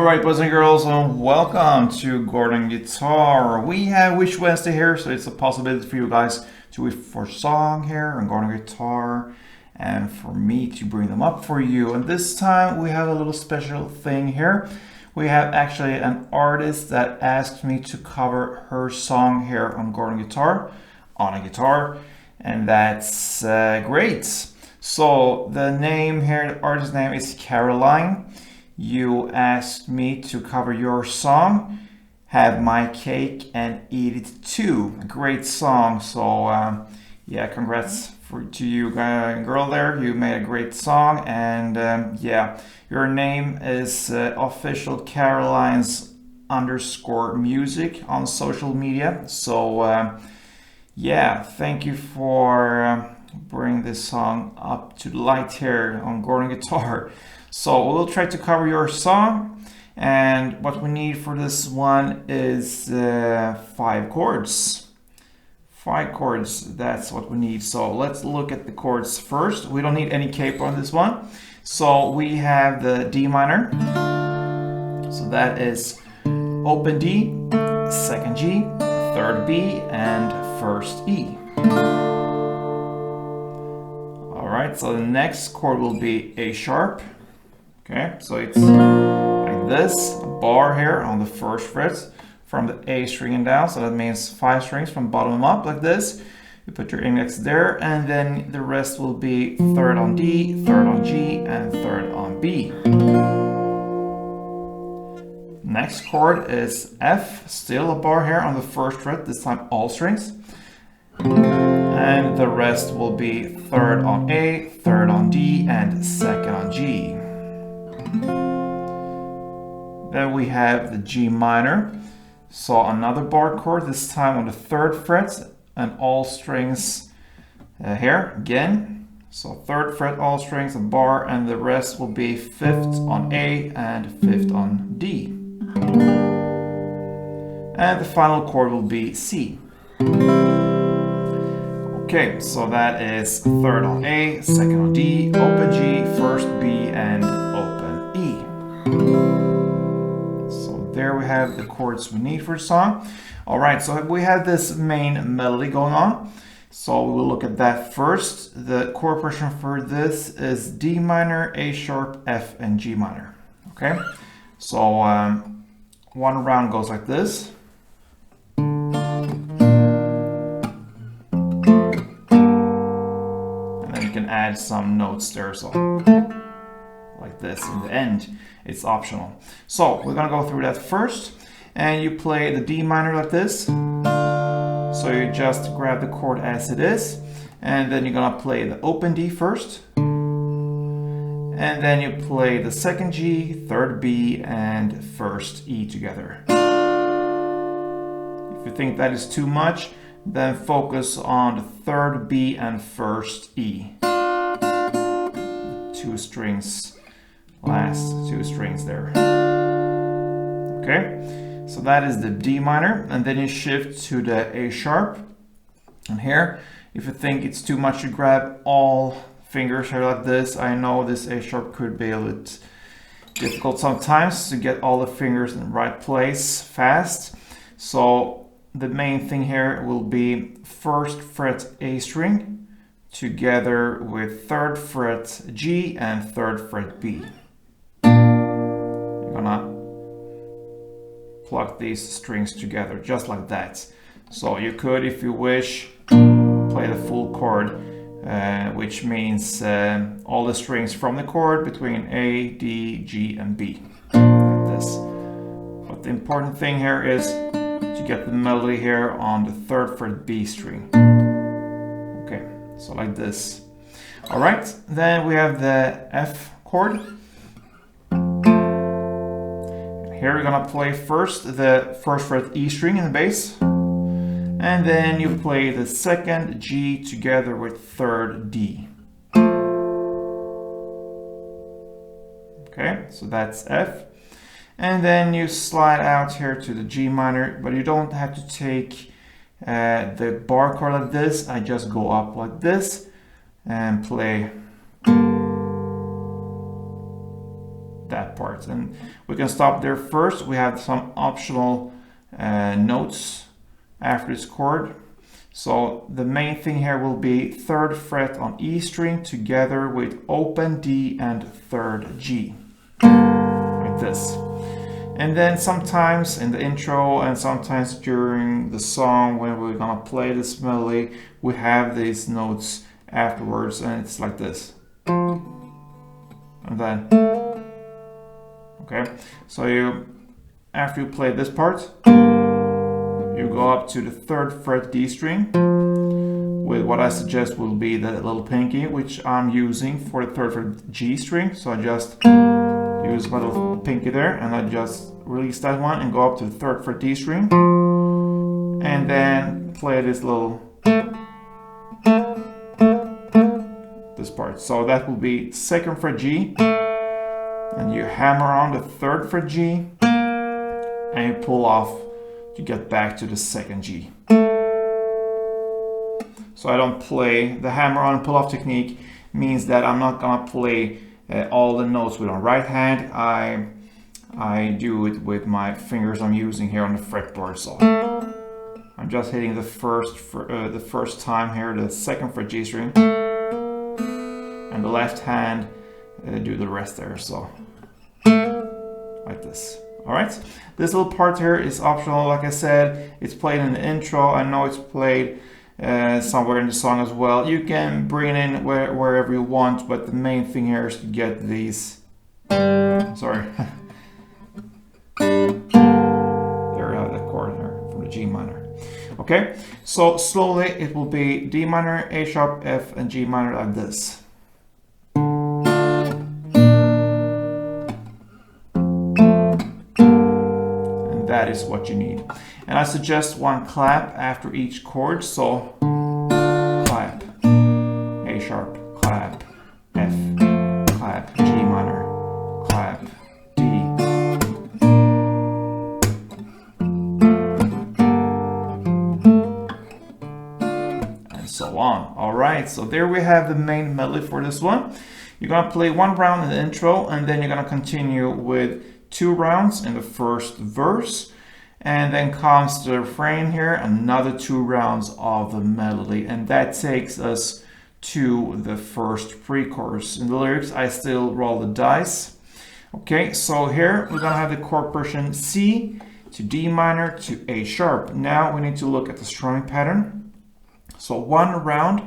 Alright, boys and girls, and welcome to Gordon Guitar. We have Wish Wednesday here, so it's a possibility for you guys to wish for a song here on Gordon Guitar and for me to bring them up for you. And this time we have a little special thing here. We have actually an artist that asked me to cover her song here on Gordon Guitar, on a guitar, and that's great. So the name here, the artist's name is Caroline. You asked me to cover your song, Have My Cake and Eat It Too. A great song. So yeah, congrats to you, girl there. You made a great song, and yeah, your name is official Caroline's _music on social media. So yeah, thank you for bringing this song up to the light here on Gordon Guitar. So we'll try to cover your song, and what we need for this one is 5 chords. 5 chords, that's what we need. So let's look at the chords first. We don't need any capo on this one. So we have the D minor. So that is open D, 2nd G, 3rd B, and 1st E. All right, so the next chord will be A sharp. Okay, so it's like this, a bar here on the 1st fret from the A string and down. So that means 5 strings from bottom up like this. You put your index there, and then the rest will be 3rd on D, 3rd on G, and 3rd on B. Next chord is F, still a bar here on the 1st fret, this time all strings. And the rest will be 3rd on A, 3rd on D, and 2nd on G. Then we have the G minor. So another bar chord, this time on the 3rd fret, and all strings here again. So 3rd fret, all strings, a bar, and the rest will be 5th on A and 5th on D. And the final chord will be C. Okay, so that is 3rd on A, 2nd on D, open G, 1st B, and open E. So there we have the chords we need for the song. All right, so we have this main melody going on. So we'll look at that first. The chord progression for this is D minor, A sharp, F, and G minor. Okay, so one round goes like this. Add some notes there, so like this in the end. It's optional. So we're gonna go through that first, and you play the D minor like this. So you just grab the chord as it is, and then you're gonna play the open D first, and then you play the 2nd G, 3rd B, and 1st E together. If you think that is too much, then focus on the 3rd B and 1st E. 2 strings, last 2 strings there. Okay, so that is the D minor, and then you shift to the A sharp. And here, if you think it's too much to grab all fingers here like this, I know this A sharp could be a bit difficult sometimes to get all the fingers in the right place fast. So the main thing here will be 1st fret A string together with 3rd fret G and 3rd fret B. You're gonna pluck these strings together just like that. So you could, if you wish, play the full chord, which means all the strings from the chord between A, D, G, and B, like this. But the important thing here is to get the melody here on the 3rd fret B string. Okay, so like this. All right, then we have the F chord. Here we're gonna play first the 1st fret E string in the bass, and then you play the 2nd G together with 3rd D. Okay, so that's F. And then you slide out here to the G minor, but you don't have to take the bar chord like this. I just go up like this and play that part. And we can stop there first. We have some optional notes after this chord. So the main thing here will be 3rd fret on E string together with open D and 3rd G, like this. And then sometimes in the intro and sometimes during the song when we're gonna play this melody, we have these notes afterwards, and it's like this. And then, okay, so after you play this part, you go up to the 3rd fret D string with what I suggest will be the little pinky, which I'm using for the 3rd fret G string. So I just use my little pinky there, and I just release that one and go up to the 3rd fret D string, and then play this part. So that will be 2nd fret G, and you hammer on the 3rd fret G, and you pull off to get back to the 2nd G. So I don't play the hammer on pull off technique, means that I'm not gonna play all the notes with my right hand. I do it with my fingers I'm using here on the fretboard. So I'm just hitting the first time here, the 2nd fret G string, and the left hand do the rest there. So like this. All right, this little part here is optional. Like I said, it's played in the intro. I know it's played somewhere in the song as well. You can bring it in wherever you want, but the main thing here is to get these. Sorry. There we have that chord here from the G minor. Okay, so slowly it will be D minor, A sharp, F, and G minor like this. That is what you need. And I suggest one clap after each chord. So clap, A sharp, clap, F, clap, G minor, clap, D. And so on. All right, so there we have the main melody for this one. You're gonna play 1 round in the intro, and then you're gonna continue with 2 rounds in the first verse, and then comes the refrain here, another 2 rounds of the melody, and that takes us to the first pre-chorus. In the lyrics, I still roll the dice. Okay, so here we're gonna have the chord progression C to D minor to A sharp. Now we need to look at the strumming pattern. So 1 round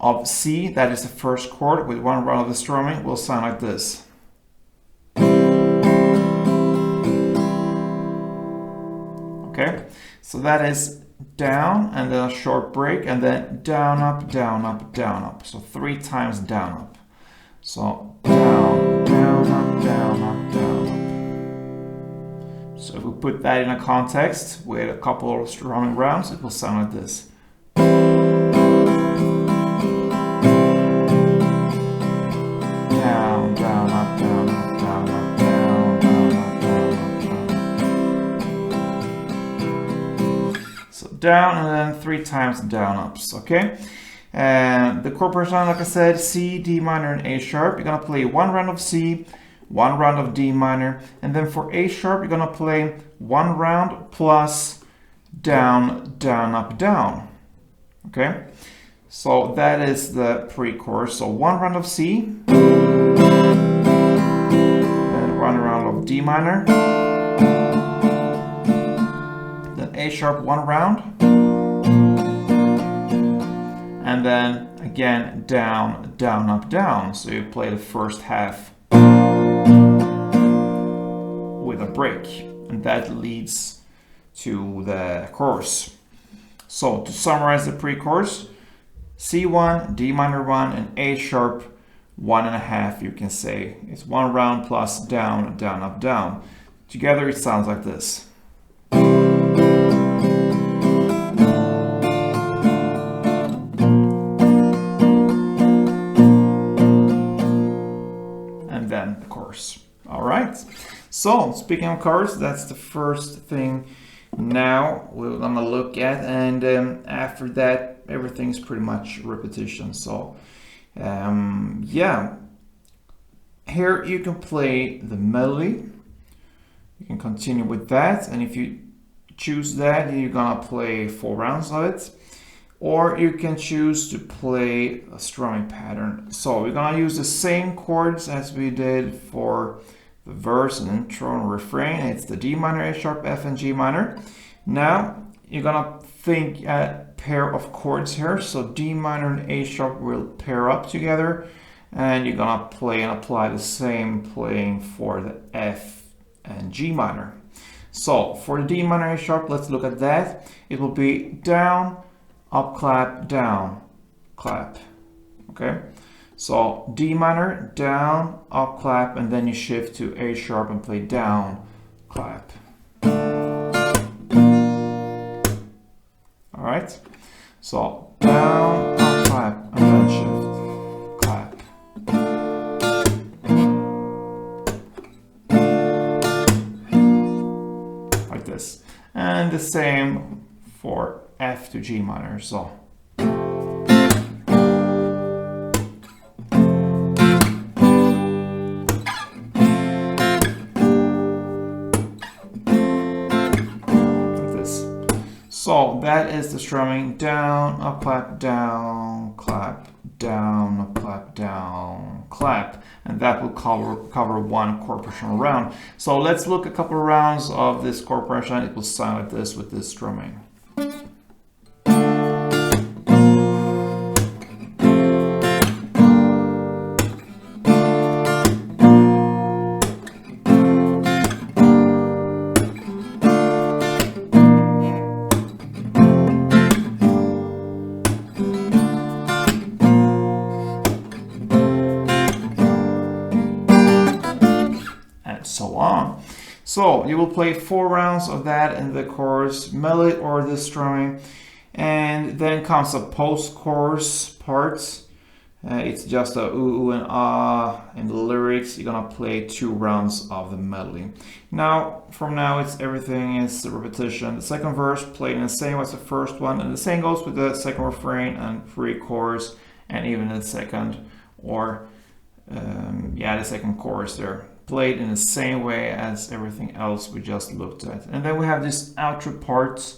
of C, that is the first chord, with 1 round of the strumming will sound like this. Okay, so that is down and then a short break, and then down, up, down, up, down, up. So 3 times down, up. So down, down, up, down, up, down, up. So if we put that in a context with a couple of strumming rounds, it will sound like this. Down, down, up, down, up, down, up, down, down, up, down, up, down. So down and then 3 times down ups, okay? And the chord progression, like I said, C, D minor, and A sharp. You're gonna play 1 round of C, 1 round of D minor, and then for A sharp, you're gonna play 1 round plus down, down, up, down. Okay? So that is the pre-chorus. So 1 round of C, then 1 round of D minor, then A sharp 1 round, and then again down, down, up, down. So you play the first half with a break, and that leads to the chorus. So to summarize the pre-chorus, C1, D minor 1, and A sharp 1.5, you can say. It's 1 round plus down, down, up, down. Together it sounds like this. And then the chorus. All right. So speaking of chorus, that's the first thing now we're gonna look at, and after that everything's pretty much repetition. So yeah, here you can play the melody. You can continue with that, and if you choose that, you're gonna play 4 rounds of it. Or you can choose to play a strumming pattern. So we're gonna use the same chords as we did for the verse and intro and refrain. It's the D minor, A sharp, F, and G minor. Now you're gonna think a pair of chords here. So D minor and A sharp will pair up together, and you're gonna play and apply the same playing for the F and G minor. So for the D minor, A sharp, let's look at that. It will be down, up, clap, down, clap. Okay, so D minor, down, up, clap, and then you shift to A sharp and play down, clap. All right, so down, up, clap, and then shift, clap. Like this. And the same for F to G minor, so. Like this. So that is the strumming: down, up, clap, down, clap, down, up, clap, down, clap. And that will cover 1 chord progression round. So let's look a couple of rounds of this chord progression. It will sound like this with this strumming. So on. So you will play 4 rounds of that in the chorus, melody or the strumming, and then comes a post-chorus part. It's just a ooh, ooh and ah in the lyrics. You're gonna play 2 rounds of the melody. Now, from now, it's everything is a repetition. The second verse played in the same way as the first one, and the same goes with the second refrain and pre-chorus, and even the second or the second chorus there. Played in the same way as everything else we just looked at. And then we have this outro part.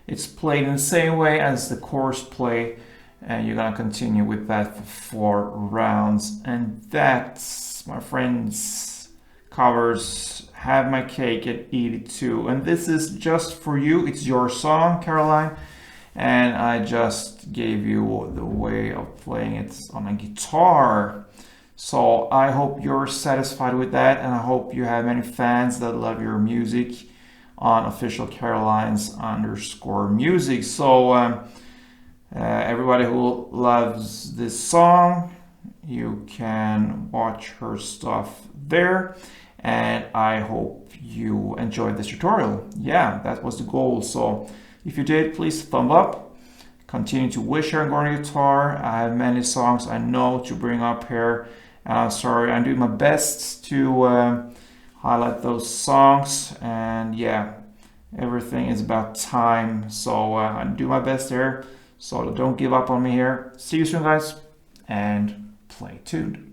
It's played in the same way as the chorus play, and you're gonna continue with that for 4 rounds. And that, my friends, covers Have My Cake and Eat It Too. And this is just for you. It's your song, Caroline, and I just gave you the way of playing it on a guitar. So I hope you're satisfied with that, and I hope you have many fans that love your music on official Carolines_music. So everybody who loves this song, you can watch her stuff there, and I hope you enjoyed this tutorial. Yeah, that was the goal. So if you did, please thumb up. Continue to wish her and Gordon guitar. I have many songs I know to bring up here. Sorry, I'm doing my best to highlight those songs, and yeah, everything is about time, so I do my best there, so don't give up on me here. See you soon, guys, and play tuned.